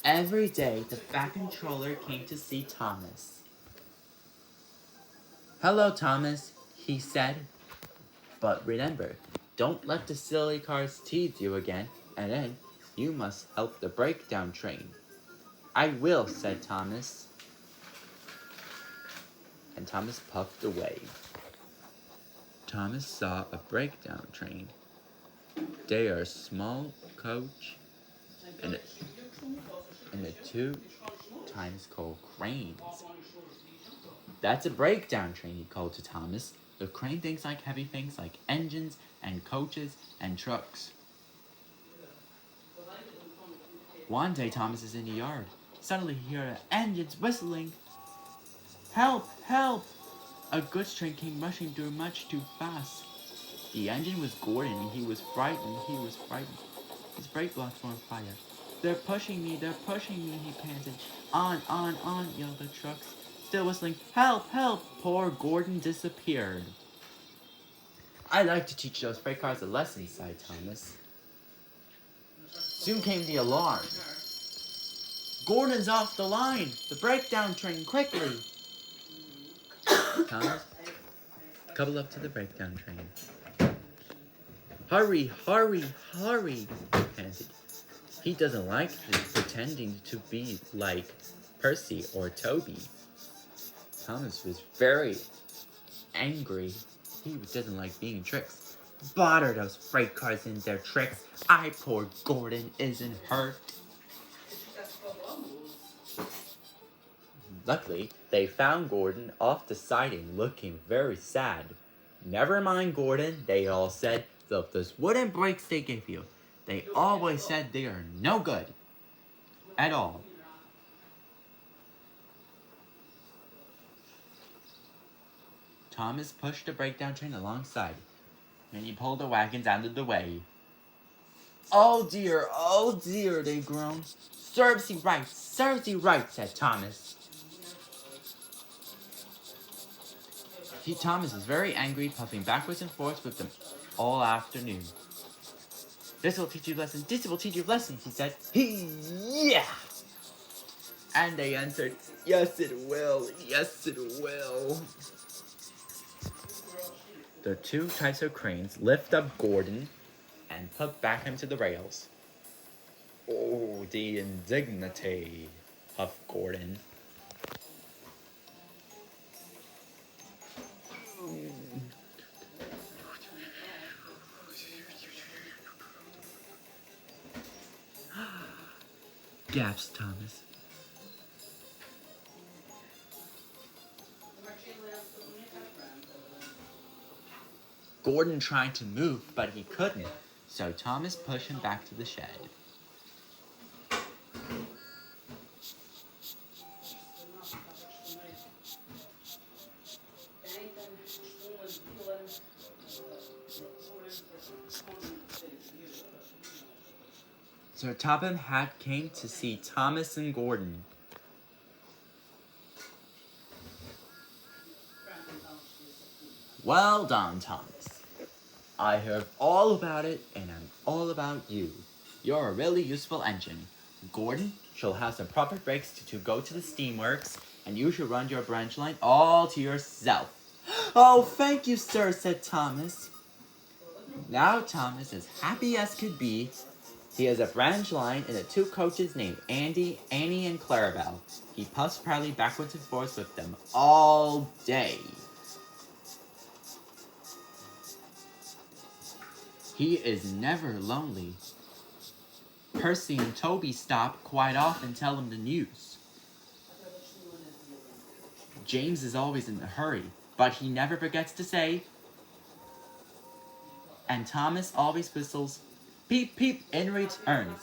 Every day, the Fat Controller came to see Thomas. "Hello, Thomas," he said. "But remember, don't let the silly cars tease you again, and then you must help the breakdown train." "I will," said Thomas. And Thomas puffed away. Thomas saw a breakdown train. They are a small coach and the 2 times called cranes. "That's a breakdown train," he called to Thomas. "The crane thinks like heavy things like engines and coaches and trucks." One day Thomas is in the yard. Suddenly he heard the engines whistling. "Help! Help!" A goods train came rushing through much too fast. The engine was Gordon, and he was frightened. His brake blocks were on fire. They're pushing me, he panted. On, yelled the trucks, still whistling. "Help, help!" Poor Gordon disappeared. "I like to teach those freight cars a lesson," sighed Thomas. Soon came the alarm. "Gordon's off the line! The breakdown train, quickly!" Thomas, couple up to the breakdown train. Hurry, he panted. He doesn't like pretending to be like Percy or Toby. Thomas was very angry. He doesn't like being tricks. "Bother those freight cars and their tricks. Poor Gordon isn't hurt." Luckily, they found Gordon off the siding looking very sad. "Never mind, Gordon," they all said. "Those wooden brakes they gave you, they always said they are no good at all." Thomas pushed the breakdown train alongside, and he pulled the wagons out of the way. Oh dear, they groaned. Serves you right, said Thomas. Thomas was very angry, puffing backwards and forwards with them all afternoon. This will teach you a lesson, he said. Yeah! And they answered, yes it will. The 2 types of cranes lift up Gordon and put back into the rails. "Oh, the indignity," puffed Gordon. Gasped Thomas. Gordon tried to move, but he couldn't, so Thomas pushed him back to the shed. So Topham Hatt came to see Thomas and Gordon. "Well done, Thomas. I heard all about it, and I'm all about you. You're a really useful engine. Gordon shall have some proper brakes to go to the steamworks, and you shall run your branch line all to yourself." "Oh, thank you, sir," said Thomas. Now Thomas, as happy as could be, he has a branch line and the 2 coaches named Annie, and Clarabel. He puffs proudly backwards and forwards with them all day. He is never lonely. Percy and Toby stop quite often and tell him the news. James is always in a hurry, but he never forgets to say. And Thomas always whistles, "Peep, peep," in returns.